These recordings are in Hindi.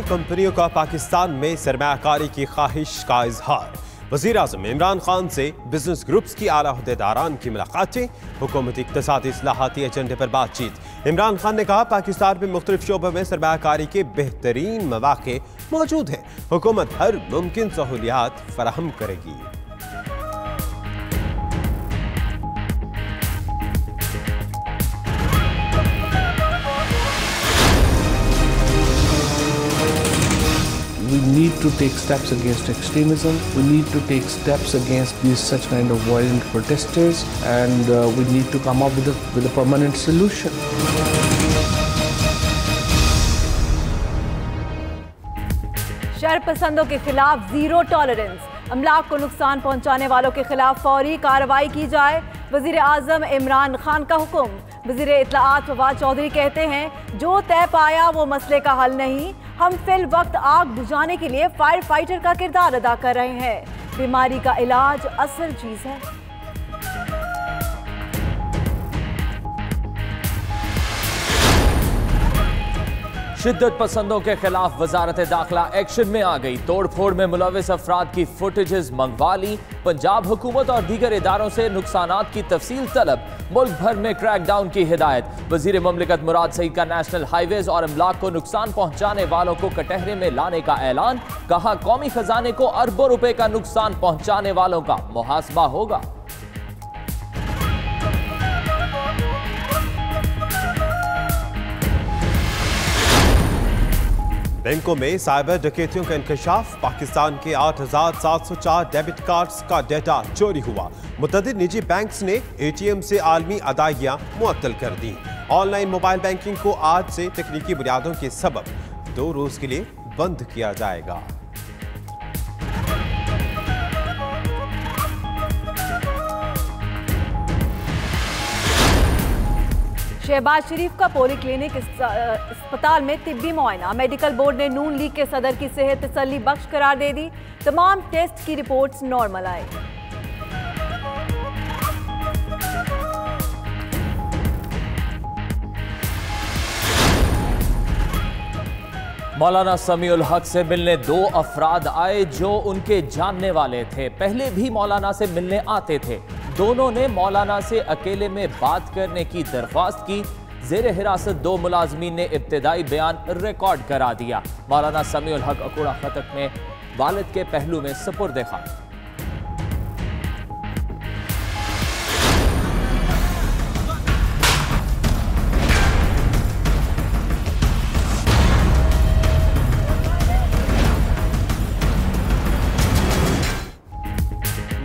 कंपनियों का पाकिस्तान में सरमायाकारी की ख्वाहिश का इजहार। वज़ीर-ए-आज़म इमरान खान से बिजनेस ग्रुप्स की आला अहदेदारान की मुलाकातें, हुकूमती इक़्तिसादी इस्लाहाती एजेंडे पर बातचीत। इमरान खान ने कहा पाकिस्तान में मुख्तलिफ शोबों में सरमायाकारी के बेहतरीन मौक़े मौजूद हैं, हुकूमत हर मुमकिन सहूलियात फराहम करेगी। We need to take steps against extremism. We need to take steps against these such kind of violent protesters, and we need to come up with a permanent solution. शरपसंदों के खिलाफ जीरो टॉलरेंस, अमलाक को नुकसान पहुंचाने वालों के खिलाफ फौरी कार्रवाई की जाए, वजीर आजम इमरान खान का हुक्म। वजीर इत्तलाआत फवाद चौधरी कहते हैं जो तय पाया वो मसले का हल नहीं, हम फिल वक्त आग बुझाने के लिए फायर फाइटर का किरदार अदा कर रहे हैं। बीमारी का इलाज असल चीज है। शिद्दत पसंदों के खिलाफ वजारत दाखिला एक्शन में आ गई। तोड़फोड़ में मुलविस अफराद की फुटेजेस मंगवा ली। पंजाब हुकूमत और दीगर इदारों से नुकसानात की तफसील तलब। मुल्क भर में क्रैकडाउन की हिदायत। वजीर ममलिकत मुराद सईद का नेशनल हाईवेज और अमलाक को नुकसान पहुंचाने वालों को कटहरे में लाने का ऐलान। कहा कौमी खजाने को अरबों रुपए का नुकसान पहुंचाने वालों का मुहासबा होगा। बैंकों में साइबर डकैतियों का इंकशाफ। पाकिस्तान के 8,704 डेबिट कार्ड्स का डेटा चोरी हुआ। मुतअद्दिद निजी बैंक्स ने ATM से आलमी अदायगियां मुअत्तल कर दी। ऑनलाइन मोबाइल बैंकिंग को आज से तकनीकी बुनियादों के सबब 2 रोज के लिए बंद किया जाएगा। शहबाज शरीफ का पोली क्लिनिक अस्पताल में तिब्बी मुआयना। मेडिकल बोर्ड ने नून लीग के सदर की सेहत तसल्ली बख्श करार दे दी। तमाम टेस्ट की रिपोर्ट्स नॉर्मल आए। मौलाना समीउल हक से मिलने 2 अफराद आए जो उनके जानने वाले थे। पहले भी मौलाना से मिलने आते थे। दोनों ने मौलाना से अकेले में बात करने की दरख्वास्त की। जेर हिरासत 2 मुलाजमीन ने इब्तिदाई बयान रिकॉर्ड करा दिया। मौलाना समीउल हक अकूड़ा खतक में वालिद के पहलू में सुपुर्द खाक।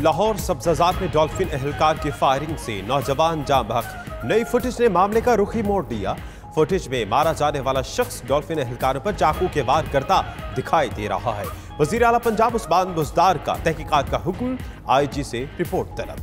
लाहौर सब्जाजात में डॉल्फिन एहलकार की फायरिंग से नौजवान जाँ बहक। नई फुटेज ने मामले का रुख ही मोड़ दिया। फुटेज में मारा जाने वाला शख्स डॉल्फिन एहलकारों पर चाकू के वार करता दिखाई दे रहा है। वजीर आला पंजाब उस्मान बुज़दार का तहकीकात का हुक्म। IG से रिपोर्ट तलब।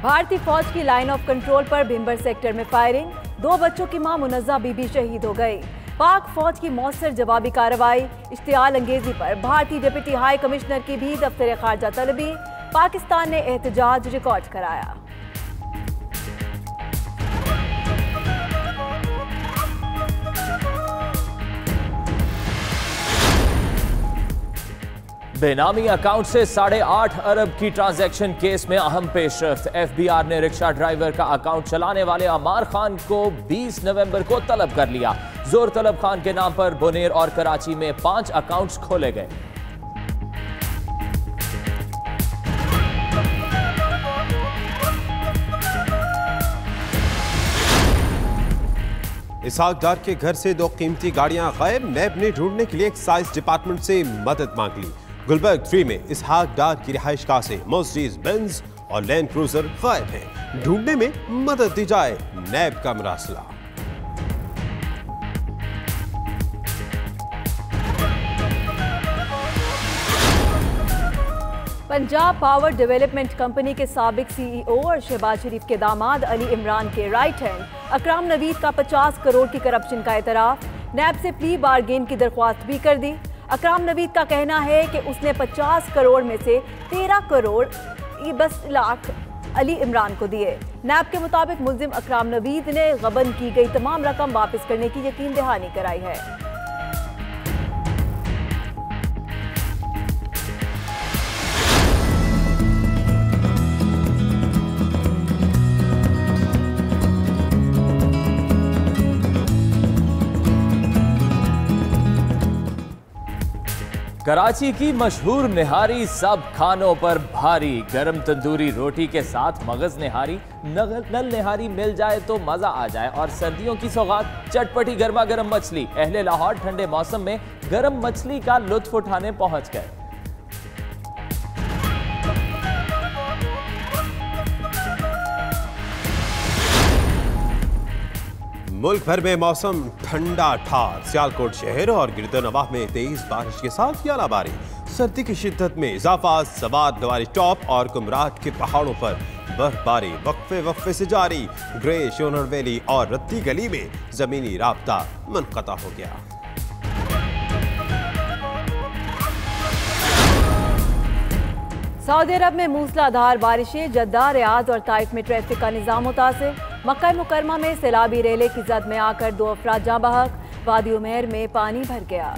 भारतीय फौज की लाइन ऑफ कंट्रोल पर भिंबर सेक्टर में फायरिंग। 2 बच्चों की मां मुनज़्ज़ा बीबी शहीद हो गई। पाक फौज की मौसर जवाबी कार्रवाई। इश्तियाल अंगेजी पर भारतीय डिप्टी हाई कमिश्नर की भी दफ्तर खारजा तलबी। पाकिस्तान ने एहतजाज रिकॉर्ड कराया। बेनामी अकाउंट से 8.5 अरब की ट्रांजैक्शन केस में अहम पेशरफ्त। FBI ने रिक्शा ड्राइवर का अकाउंट चलाने वाले अमार खान को 20 नवंबर को तलब कर लिया। जोर तलब खान के नाम पर बुनेर और कराची में 5 अकाउंट्स खोले गए। इसहाक डार के घर से 2 कीमती गाड़ियां गायब। नैब ने ढूंढने के लिए एक्साइज डिपार्टमेंट से मदद मांग ली। गुलबर्ग 3 में इसहाक डार की रिहाइशगाह से मर्सिडीज बेंज और लैंड क्रूजर गायब है। ढूंढने में मदद दी जाए, नैब का मरासला। पंजाब पावर डेवलपमेंट कंपनी के साबिक CEO और शहबाज शरीफ के दामाद अली इमरान के राइट हैंड अकराम नवीद का 50 करोड़ की करप्शन का एतराफ। नैब से प्ली बारगेन की दरख्वास्त भी कर दी। अकराम नवीद का कहना है कि उसने 50 करोड़ में से 13 करोड़ 20 लाख अली इमरान को दिए। नैब के मुताबिक मुल्जिम अकराम नवीद ने गबन की गई तमाम रकम वापस करने की यकीन दहानी कराई है। कराची की मशहूर निहारी सब खानों पर भारी। गरम तंदूरी रोटी के साथ मगज निहारी, नल निहारी मिल जाए तो मजा आ जाए। और सर्दियों की सौगात चटपटी गर्मा गर्म मछली। अहले लाहौर ठंडे मौसम में गर्म मछली का लुत्फ उठाने पहुंच गए। मुल्क भर में मौसम ठंडा ठार। सियालकोट शहर और गिरदनवाह में तेज बारिश के साथ यालाबारी। सर्दी की शिद्दत में इजाफा। सवार नवारी टॉप और कुमराट के पहाड़ों पर बर्फबारी वक्फे वक्फे से जारी। ग्रे शोनर वैली और रत्ती गली में जमीनी राब्ता मुनक़ता हो गया। सऊदी अरब में मूसलाधार बारिशें। जद्दा, रियाद और ताइफ में ट्रैफिक का निजाम मुतासिर। मक्का मुकरमा में सैलाबी रेले की जद में आकर 2 अफराद जाँ बहक। वादी उमेर में पानी भर गया।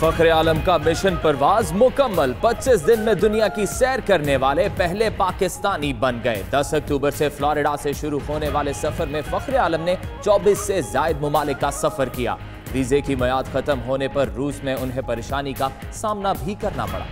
फख्र आलम का मिशन परवाज मुकम्मल। 25 दिन में दुनिया की सैर करने वाले पहले पाकिस्तानी बन गए। 10 अक्टूबर से फ्लोरिडा से शुरू होने वाले सफर में फख्र आलम ने 24 से जायद ममालिक का सफर किया। वीजे की मियाद खत्म होने पर रूस में उन्हें परेशानी का सामना भी करना पड़ा।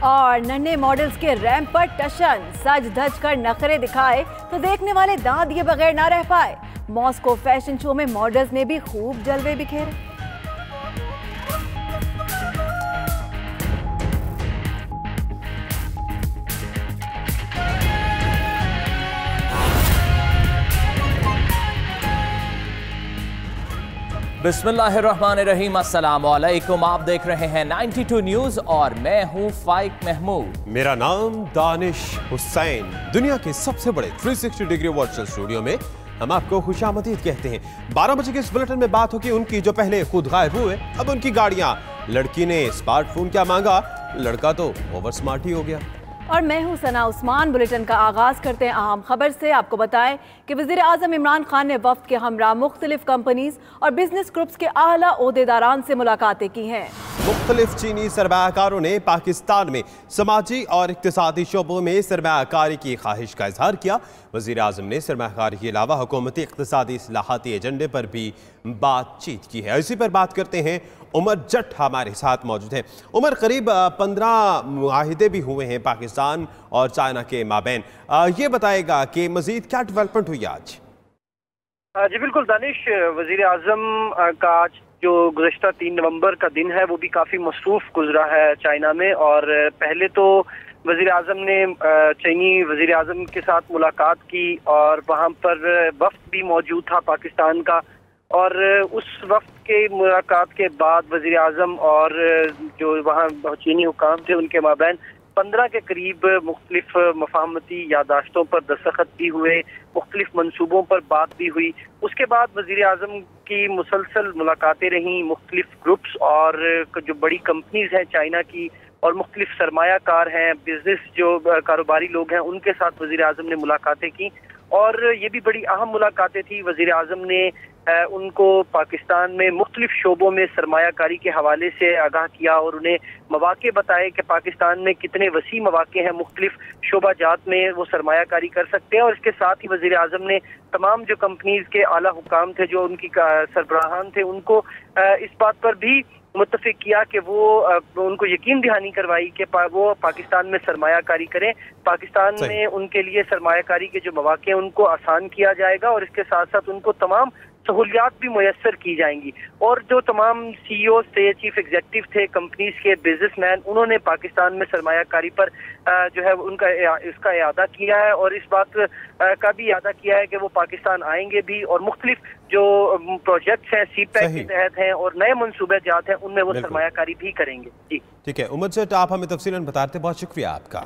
और नन्हे मॉडल्स के रैंप पर टशन। सज धज कर नखरे दिखाए तो देखने वाले दांत दिए बगैर ना रह पाए। मॉस्को फैशन शो में मॉडल्स ने भी खूब जलवे बिखेरे। बिस्मिल्लाहिर्रहमानिर्रहीम, अस्सलाम वालेकुम। आप देख रहे हैं 92 न्यूज और मैं हूं फाइक महमूद। मेरा नाम दानिश हुसैन। दुनिया के सबसे बड़े 360 डिग्री वर्चुअल स्टूडियो में हम आपको खुशामदीद कहते हैं। 12 बजे के इस बुलेटिन में बात होगी उनकी जो पहले खुद गायब हुए, अब उनकी गाड़ियां। लड़की ने स्मार्टफोन क्या मांगा, लड़का तो ओवर स्मार्ट ही हो गया। और मैं हूं सना उस्मान। बुलेटिन का आगाज करते हैं अहम खबर से। आपको बताएं कि वज़ीर आज़म इमरान खान ने वफ्द के हमरा मुख्तलिफ कंपनीज और बिजनेस ग्रुप्स के आला ओहदेदारान से मुलाकातें की हैं। मुख्तलिफ चीनी सरमायाकारों ने पाकिस्तान में समाजी और इक्तिसादी शोबों में सरमायाकारी की ख्वाहिश का इजहार किया। वज़ीर आज़म ने सरमायाकारी के अलावा हुकूमती इक्तिसादी इस्लाहाती एजेंडे पर भी बातचीत की है। इसी पर बात करते हैं। उमर जट हमारे साथ मौजूद हैं। उमर, करीब 15 मुआहिदे भी हुए हैं पाकिस्तान और चाइना के माबैन। ये बताएगा कि मजीद क्या डेवलपमेंट हुई आज? जी बिल्कुल दानिश, वज़ीर आज़म का आज जो गुज़श्ता 3 नवंबर का दिन है वो भी काफ़ी मसरूफ़ गुजरा है चाइना में। और पहले तो वज़ीर आज़म ने चीनी वज़ीर आज़म के साथ मुलाकात की और वहाँ पर वफ़द भी मौजूद था पाकिस्तान का। और उस वक्त के मुलाकात के बाद वज़ीर आज़म और जो वहाँ चीनी हुकाम थे उनके माबैन 15 के करीब मुख्तलिफ मफाहमती यादाश्तों पर दस्तखत भी हुए, मुख्तलिफ मनसूबों पर बात भी हुई। उसके बाद वज़ीर आज़म की मुसलसल मुलाकातें रहीं मुख्तलिफ ग्रुप्स और जो बड़ी कंपनीज हैं चाइना की और मुख्तलिफ सरमायाकार हैं, बिजनेस जो कारोबारी लोग हैं, उनके साथ वज़ीर आज़म ने मुलाकातें की। और ये भी बड़ी अहम मुलाकातें थी। वज़ीर आज़म ने उनको पाकिस्तान में मुख्तलिफ शोबों में सरमायाकारी के हवाले से आगाह किया और उन्हें मौक़े बताए कि पाकिस्तान में कितने वसी मौक़े हैं, मुख्तलिफ शोबाजात में वो सरमायाकारी कर सकते हैं। और इसके साथ ही वज़ीर आज़म ने तमाम जो कंपनीज के आला हुकाम थे, जो उनकी सरबराहान थे, उनको इस बात पर भी मुत्तफिक किया कि वो उनको यकीन दहानी करवाई कि वो पाकिस्तान में सरमायाकारी करें। पाकिस्तान में उनके लिए सरमायाकारी के जो मौके हैं उनको आसान किया जाएगा और इसके साथ साथ उनको तमाम सहूलियात भी मुयस्सर की जाएंगी। और जो तमाम CEO थे, चीफ एग्जीक्यूटिव थे कंपनीज के, बिजनेसमैन, उन्होंने पाकिस्तान में सरमायाकारी पर जो है उनका इसका इयादा किया है और इस बात का भी इयादा किया है कि वो पाकिस्तान आएंगे भी और मुख्तलिफ जो प्रोजेक्ट्स हैं CPEC के तहत हैं और नए मनसूबे जात हैं उनमें वो सरमायाकारी भी करेंगे। जी ठीक है, उमर सेठ, आप हमें तफसीलन बताते, बहुत शुक्रिया आपका।